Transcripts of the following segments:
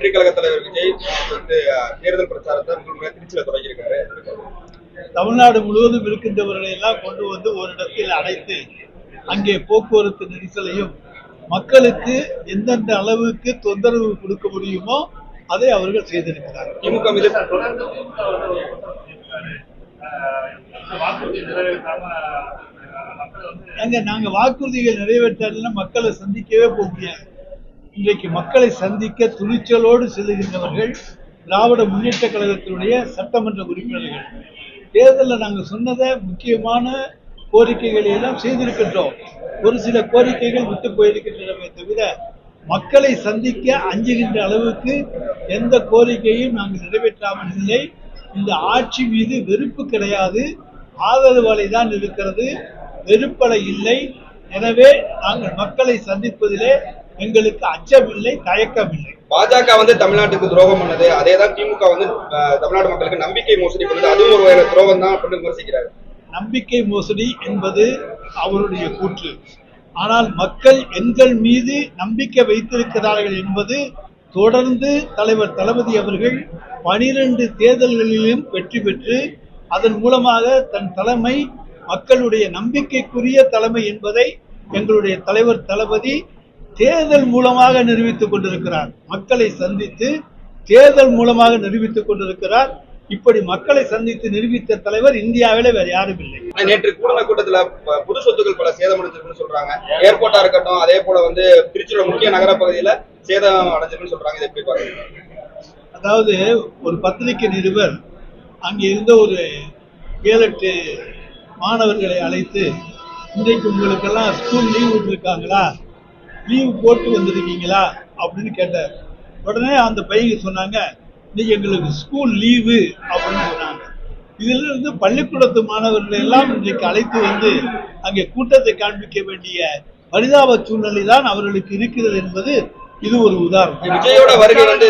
வெற்றி கழக தலைவர் விஜய் வந்து தேர்தல் பிரச்சாரத்தை திருச்சியில தொடங்கியிருக்காரு. தமிழ்நாடு முழுவதும் இருக்கின்றவர்களை எல்லாம் கொண்டு வந்து ஒரு இடத்தில் அடைத்து அங்கே போக்குவரத்து நெரிசலையும் மக்களுக்கு எந்தெந்த அளவுக்கு தொந்தரவு கொடுக்க முடியுமோ அதை அவர்கள் செய்திருக்கிறார்கள். திமுக மீது நாங்க வாக்குறுதிகள் நிறைவேற்றாலும் மக்களை சந்திக்கவே போக முடியாது. இன்றைக்கு மக்களை சந்திக்க துணிச்சலோடு செல்லுகின்றவர்கள் திராவிட முன்னேற்ற கழகத்தினுடைய சட்டமன்ற உறுப்பினர்கள். தேர்தலில் நாங்கள் சொன்னதை முக்கியமான கோரிக்கைகளை எல்லாம் செய்திருக்கின்றோம். ஒரு சில கோரிக்கைகள் விட்டு போயிருக்கின்றனவே தவிர மக்களை சந்திக்க அஞ்சுகின்ற அளவுக்கு எந்த கோரிக்கையும் நாங்கள் நிறைவேற்றாமல் இல்லை. இந்த ஆட்சி மீது வெறுப்பு கிடையாது, ஆதரவு அலை தான் இருக்கிறது, வெறுப்பலை இல்லை. எனவே நாங்கள் மக்களை சந்திப்பதிலே எங்களுக்கு அச்சமில்லை, தயக்கம் இல்லை. பாஜக வந்து தமிழ்நாட்டுக்கு துரோகம் பண்ணது, அதேதான் திமுக வந்து தமிழ்நாடு மக்களுக்கு நம்பிக்கை மோசடி பண்ணது, அதுவும் ஒரு வகையான துரோகம் தான் அப்படின்னு விமர்சிக்கிறார். நம்பிக்கை மோசடி என்பது அவருடைய கூற்று. ஆனால் மக்கள் எங்கள் மீது நம்பிக்கை வைத்திருக்கிறார்கள் என்பது தொடர்ந்து தலைவர் தளபதி அவர்கள் 12 தேர்தல்களிலும் வெற்றி பெற்று அதன் மூலமாக தன் தலைமை மக்களுடைய நம்பிக்கைக்குரிய தலைமை என்பதை எங்களுடைய தலைவர் தளபதி தேர்தல் மூலமாக நிரூபித்துக் கொண்டிருக்கிறார். மக்களை சந்தித்து தேர்தல் மூலமாக நிரூபித்துக் கொண்டிருக்கிறார். இப்படி மக்களை சந்தித்து நிரூபித்த தலைவர் இந்தியாவில வேற யாரும் இல்லை. நேற்று கூட்டத்துல பொது சொத்துக்கள் பல சேதமடைஞ்சிருக்குன்னு சொல்றாங்க. ஏர்போர்ட்டா இருக்கட்டும், அதே போல வந்து திருச்சியோட முக்கிய நகர பகுதியில சேதம் அடைஞ்சிருக்குன்னு சொல்றாங்க. இதை எப்படி பாருங்க? அதாவது ஒரு பத்திரிகை நிருபர் அங்கே இருந்த ஒரு 7-8 மாணவர்களை அழைத்து, இன்றைக்கு உங்களுக்கெல்லாம் ஸ்கூல் லீவ் விட்டுருக்காங்களா, லீவு போட்டு வந்திருக்கீங்களா அப்படின்னு கேட்டார். உடனே அந்த பையன் சொன்னாங்க, இன்னைக்கு எங்களுக்கு ஸ்கூல் லீவு அப்படின்னு சொன்னாங்க. இதுல இருந்து பள்ளிக்கூடத்து மாணவர்களை எல்லாம் இன்றைக்கு அழைத்து வந்து அங்கே கூட்டத்தை காண்பிக்க வேண்டிய பரிதாப சூழ்நிலை தான் அவர்களுக்கு இருக்கிறது என்பது இது ஒரு உதாரணம். விஜயோட வருகை வந்து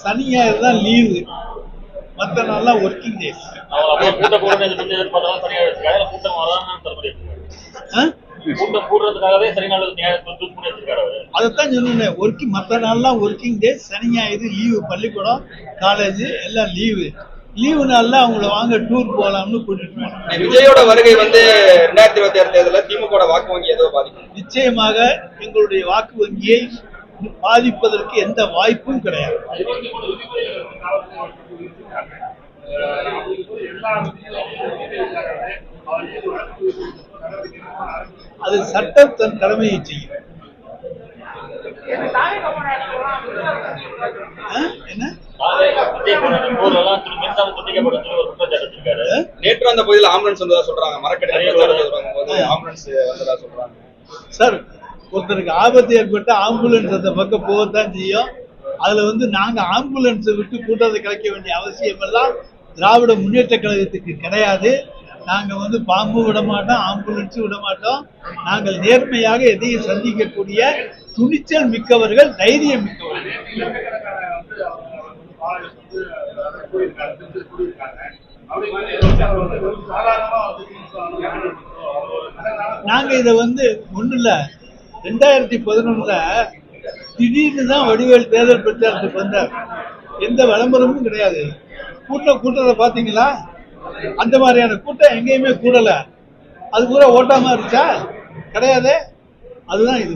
சனி ஞாயிறு தான் லீவு, மற்ற நாள்லாம் ஒர்க்கிங் டேஸ். அதைத்தான் சொன்னேன், மற்ற நாள்லாம் ஒர்க்கிங் டே, சனி ஞாயிறு லீவு, பள்ளிக்கூடம் காலேஜ் எல்லாம் லீவு. லீவு நாள்ல அவங்கள வாங்க டூர் போகலாம்னு கூட்டிட்டு போனோம். விஜயோட வருகை வந்து 2026 தேர்தலில் திமுக வாக்கு வங்கி ஏதோ பாதிக்கும். நிச்சயமாக எங்களுடைய வாக்கு வங்கியை பாதிப்பதற்கு எந்த வாய்ப்பும் கிடையாது. அது சட்டம் தன் கடமையை செய்யும். நேற்று அந்த பகுதியில் ஆம்புலன்ஸ் வந்ததா சொல்றாங்க. மரக்கட்டை ஆம்புலன்ஸ் வந்ததா சொல்றாங்க. சார், ஒருத்தருக்கு ஆபத்து ஏற்பட்ட ஆம்புலன்ஸ் அந்த பக்கம் போகத்தான் செய்யும். அதுல வந்து நாங்க ஆம்புலன்ஸை விட்டு கூட்டத்தை கலைக்க வேண்டிய அவசியம் எல்லாம் திராவிட முன்னேற்ற கழகத்துக்கு கிடையாது. நாங்க வந்து பாம்பு விட மாட்டோம், ஆம்புலன்ஸ் விட மாட்டோம். நாங்கள் நேர்மையாக எதையும் சந்திக்கக்கூடிய துணிச்சல் மிக்கவர்கள், தைரியம் மிக்கவர்கள். நாங்க இதை வந்து ஒண்ணு இல்ல, 2011 திடீர்னு தான் வடிவேல் தேர்தல் பிரச்சாரத்துக்கு வந்தார். எந்த விளம்பரமும் கிடையாது. கூட்டத்தை பாத்தீங்களா? அந்த மாதிரியான கூட்டம் எங்கேயுமே கூடல. அது பூரா ஓட்டாம இருந்துச்சா? கிடையாது. அதுதான் இது.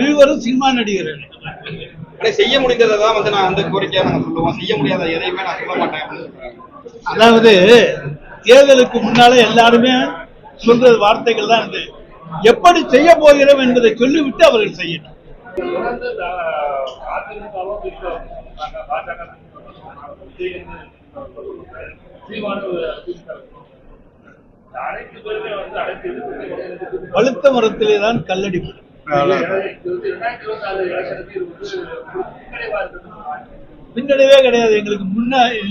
இருவரும் சினிமா நடிகர்கள். செய்ய முடிந்ததான் வந்து நான் வந்து கோரிக்கையா நாங்க சொல்லுவோம். செய்ய முடியாத எதையுமே நான் சொல்ல மாட்டேன். அதாவது தேர்தலுக்கு முன்னால எல்லாருமே சொல்ற வார்த்தைகள் தான் இது. எப்படி செய்ய போகிறோம் என்பதை சொல்லிவிட்டு அவர்கள் செய்யணும். பழுத்த மரத்திலே தான் கல்லடிப்படும். பின்னடைவே கிடையாது. எங்களுக்கு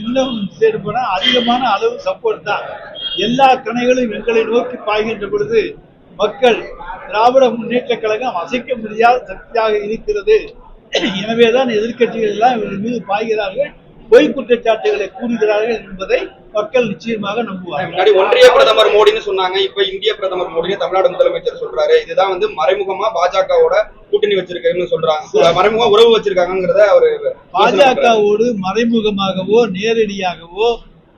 இன்னும் சேர்ப்போனா அதிகமான அளவு சப்போர்ட் தான். எல்லா கணைகளும் எங்களை நோக்கி பாய்கின்ற பொழுது மக்கள் திராவிட முன்னேற்ற கழகம் அசைக்க முடியாத சக்தியாக இருக்கிறது. எனவேதான் எதிர்கட்சிகள் எல்லாம் இவர்கள் மீது பாய்கிறார்கள், பொய் குற்றச்சாட்டுகளை கூறுகிறார்கள் என்பதை மக்கள் நிச்சயமாக நம்புவாங்க. முன்னாடி ஒன்றிய பிரதமர் மோடின்னு சொன்னாங்க, இப்ப இந்திய பிரதமர் மோடின்னு தமிழ்நாடு முதலமைச்சர் சொல்றாரு. இதுதான் வந்து மறைமுகமா பாஜகவோட கூட்டணி வச்சிருக்காருன்னு சொல்றாங்க, மறைமுகமா உறவு வச்சிருக்காங்கிறத அவரு. பாஜகவோடு மறைமுகமாகவோ நேரடியாகவோ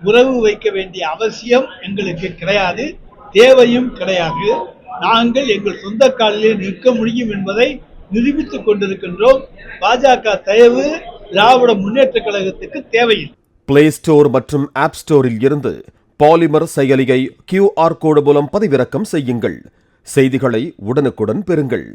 உறவு வைக்க வேண்டிய அவசியம் எங்களுக்கு கிடையாது, தேவையும் கிடையாது. நாங்கள் எங்கள் சொந்த காலிலே நிற்க முடியும் என்பதை நிரூபித்துக் கொண்டிருக்கின்றோம். பாஜக தயவு திராவிட முன்னேற்ற கழகத்துக்கு தேவையில்லை. பிளே ஸ்டோர் மற்றும் ஆப் ஸ்டோரில் இருந்து பாலிமர் செயலியை QR கோடு மூலம் பதிவிறக்கம் செய்யுங்கள். செய்திகளை உடனுக்குடன் பெறுங்கள்.